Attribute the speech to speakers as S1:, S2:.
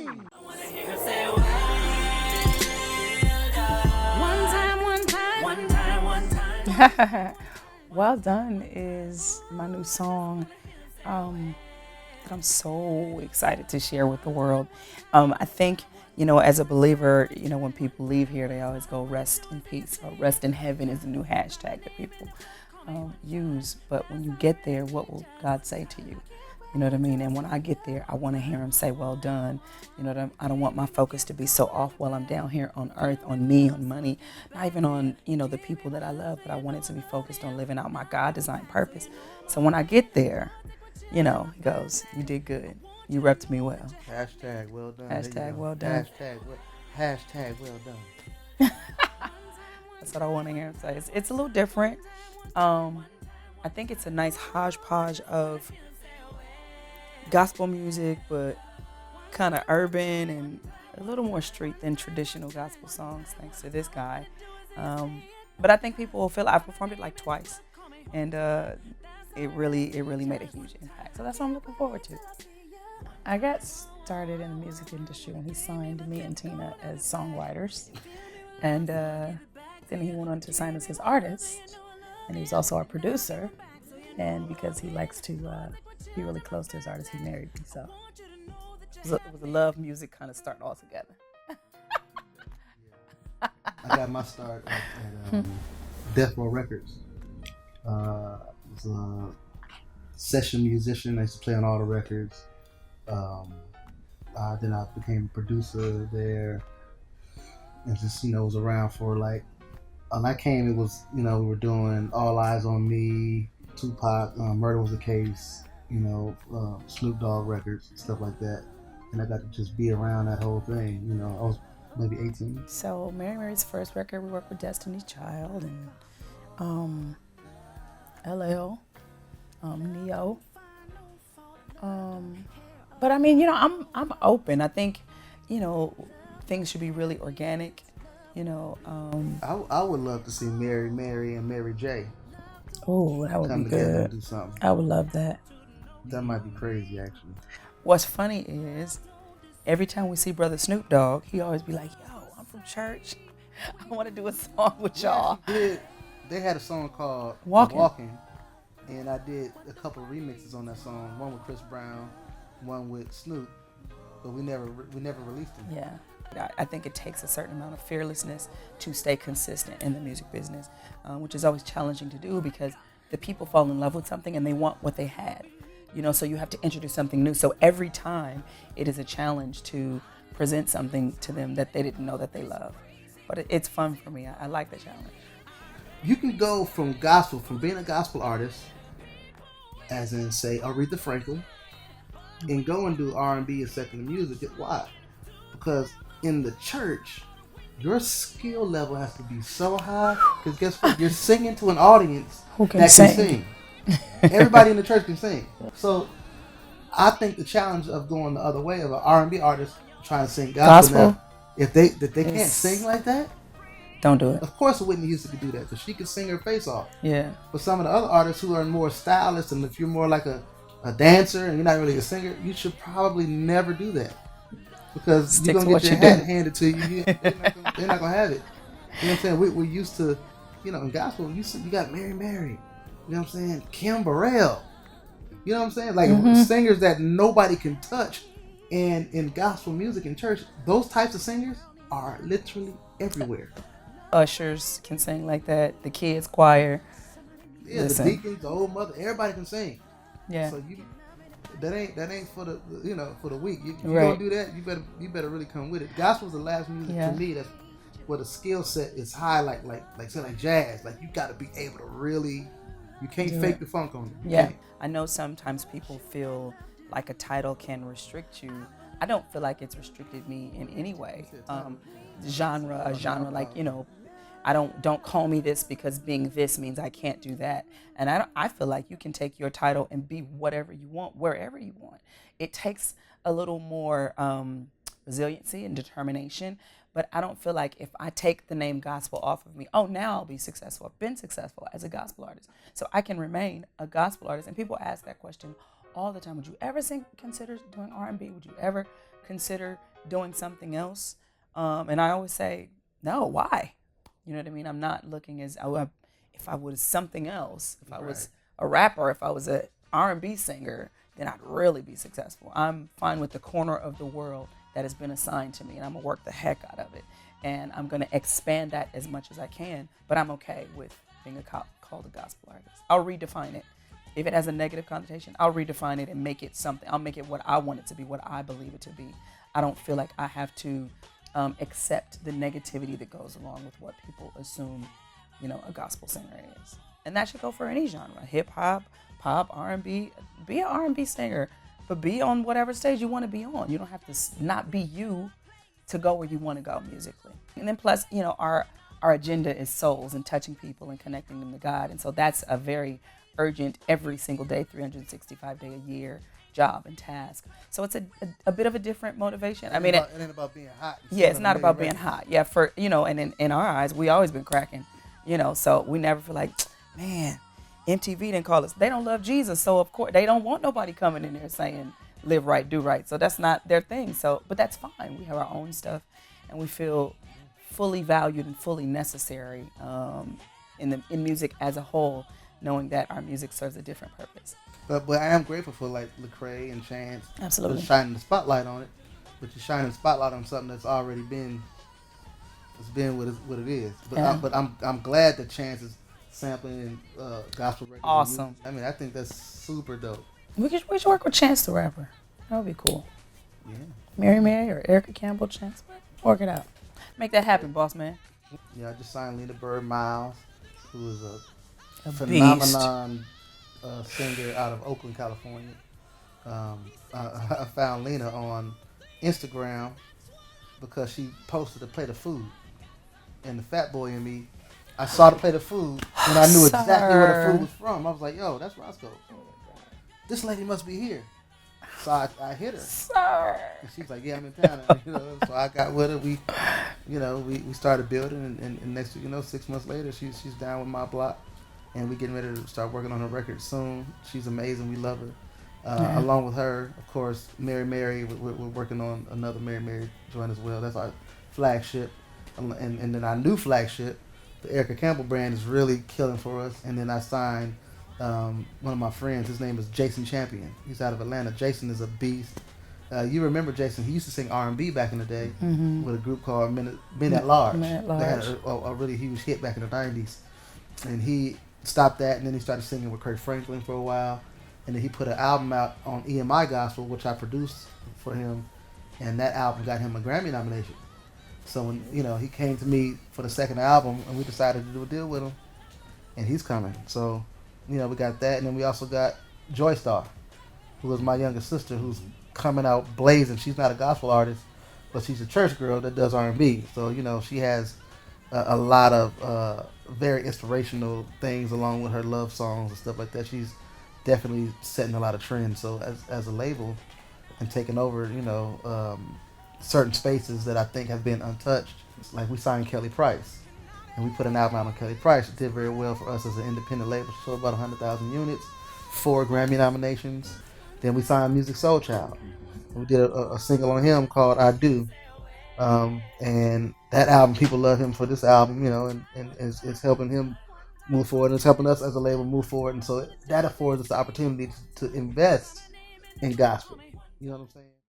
S1: wanna hear her say, well done. One time.
S2: Well Done is my new song that I'm so excited to share with the world. I think, as a believer, when people leave here, they always go rest in peace, or rest in heaven is a new hashtag that people use. But when you get there, what will God say to you? You know what I mean? And when I get there, I want to hear him say, well done. I don't want my focus to be so off while I'm down here on earth, on me, on money, not even on, the people that I love, but I want it to be focused on living out my God-designed purpose. So when I get there, he goes, you did good. You repped me well.
S3: Hashtag well done.
S2: Hashtag well done.
S3: Hashtag well done.
S2: That's what I want to hear him say. It's a little different. I think it's a nice hodgepodge of gospel music, but kind of urban and a little more street than traditional gospel songs, thanks to this guy. But I think people will feel it. I performed it like twice, and it really made a huge impact. So that's what I'm looking forward to. I got started in the music industry when he signed me and Tina as songwriters, and then he went on to sign us as artists, and he was also our producer. And because he likes to be really close to his artists, he married me. So it was a love music kind of starting all together.
S3: I got my start at Death Row Records. I was a session musician. I used to play on all the records. Then I became a producer there, and just was around for like. When I came, it was we were doing All Eyes on Me, Tupac, Murder Was the Case, Snoop Dogg records, stuff like that. And I got to just be around that whole thing. I was maybe 18.
S2: So Mary Mary's first record, we worked with Destiny's Child and LL, Neo. But I mean, I'm open. I think, things should be really organic.
S3: I would love to see Mary and Mary J.
S2: Oh, that would
S3: come
S2: be
S3: together
S2: good.
S3: And do something.
S2: I would love that.
S3: That might be crazy, actually.
S2: What's funny is every time we see Brother Snoop Dogg, he always be like, yo, I'm from church. I want to do a song with y'all.
S3: They had a song called
S2: Walking.
S3: And I did a couple of remixes on that song. One with Chris Brown, one with Snoop. But we never released them.
S2: Yeah. I think it takes a certain amount of fearlessness to stay consistent in the music business, which is always challenging to do because the people fall in love with something and they want what they had, so you have to introduce something new. So every time it is a challenge to present something to them that they didn't know that they love. But it's fun for me. I like the challenge.
S3: You can go from being a gospel artist, as in say Aretha Franklin, and go and do R&B and secular music. Why? Because in the church, your skill level has to be so high because guess what? You're singing to an audience
S2: that
S3: can sing. Everybody in the church can sing. So I think the challenge of going the other way of an R&B artist trying to sing gospel now, if they can't sing like that,
S2: don't do it.
S3: Of course Whitney Houston could do that because she could sing her face off.
S2: Yeah.
S3: But some of the other artists who are more stylists, and if you're more like a dancer and you're not really a singer, you should probably never do that. Because you're going to get your hat handed to you. They're not going to have it. You know what I'm saying? We're used to, in gospel, you got Mary. You know what I'm saying? Kim Burrell. You know what I'm saying? Like singers that nobody can touch. And in gospel music in church, those types of singers are literally everywhere.
S2: Ushers can sing like that. The kids choir.
S3: Yeah, listen. The deacons, the old mother, everybody can sing.
S2: Yeah.
S3: So that ain't for the for the weak. You gonna do that? You better really come with it. Gospel's the last music to me that's where the skill set is high, like jazz. Like you got to be able to really. You can't fake the funk on it.
S2: Yeah, I know sometimes people feel like a title can restrict you. I don't feel like it's restricted me in any way. Genre, like I don't call me this because being this means I can't do that. And I feel like you can take your title and be whatever you want, wherever you want. It takes a little more resiliency and determination, but I don't feel like if I take the name gospel off of me, now I'll be successful. I've been successful as a gospel artist. So I can remain a gospel artist. And people ask that question all the time, would you ever consider doing R&B? Would you ever consider doing something else? And I always say, no, why? You know what I mean? I'm not looking if I was something else, if I was a rapper, if I was a R&B singer, then I'd really be successful. I'm fine with the corner of the world that has been assigned to me, and I'm gonna work the heck out of it. And I'm gonna expand that as much as I can, but I'm okay with being called a gospel artist. I'll redefine it. If it has a negative connotation, I'll redefine it and make it something. I'll make it what I want it to be, what I believe it to be. I don't feel like I have to accept the negativity that goes along with what people assume, a gospel singer is. And that should go for any genre: hip hop, pop, R&B. Be an R&B singer, but be on whatever stage you want to be on. You don't have to not be you to go where you want to go musically. And then plus, our agenda is souls and touching people and connecting them to God. And so that's a very urgent, every single day, 365 day a year job and task. So it's a bit of a different motivation.
S3: It ain't about being hot.
S2: It's not about being hot. Yeah, and in our eyes, we always been cracking, so we never feel like, man, MTV didn't call us. They don't love Jesus, so of course they don't want nobody coming in there saying live right, do right. So that's not their thing. So, but that's fine. We have our own stuff, and we feel fully valued and fully necessary in music as a whole, knowing that our music serves a different purpose.
S3: But I am grateful for like Lecrae and Chance.
S2: Absolutely.
S3: Shining the spotlight on it, but you're shining the spotlight on something that's already been what it is. But
S2: Yeah.
S3: I'm glad that Chance is sampling gospel records.
S2: Awesome.
S3: I think that's super dope.
S2: We should work with Chance the Rapper. That would be cool.
S3: Yeah.
S2: Mary or Erica Campbell, Chance. Work it out. Make that happen, boss man.
S3: Yeah, I just signed Lena Bird Miles, who is a
S2: beast.
S3: phenomenon singer out of Oakland, California. I found Lena on Instagram because she posted a plate of food. And the fat boy in me, I saw the plate of food and I knew exactly where the food was from. I was like, yo, that's Roscoe. This lady must be here. So I hit her.
S2: Sir.
S3: And she's like, yeah, I'm in town. So I got with her. We started building, and next thing you know, 6 months later, she's down with my block, and we getting ready to start working on her record soon. She's amazing. We love her. Along with her, of course, Mary. We're working on another Mary joint as well. That's our flagship, and then our new flagship, the Erica Campbell brand, is really killing for us. And then I signed one of my friends. His name is Jason Champion. He's out of Atlanta. Jason is a beast. You remember Jason? He used to sing R&B back in the day with a group called Men at Large.
S2: Men at Large.
S3: They had a really huge hit back in the 90s. And he stopped that, and then he started singing with Kirk Franklin for a while. And then he put an album out on EMI Gospel, which I produced for him. And that album got him a Grammy nomination. So when he came to me for the second album, and we decided to do a deal with him, and he's coming. So we got that, and then we also got Joy Star, who is my younger sister, who's coming out blazing. She's not a gospel artist, but she's a church girl that does R&B. So she has a lot of very inspirational things along with her love songs and stuff like that. She's definitely setting a lot of trends. So as a label and taking over, certain spaces that I think have been untouched. Like we signed Kelly Price, and we put an album out on Kelly Price. It did very well for us as an independent label. She sold about 100,000 units, 4 Grammy nominations. Then we signed Music Soul Child. We did a single on him called I Do. And that album, people love him for this album, and it's helping him move forward. And it's helping us as a label move forward. And so that affords us the opportunity to invest in gospel. You know what I'm saying?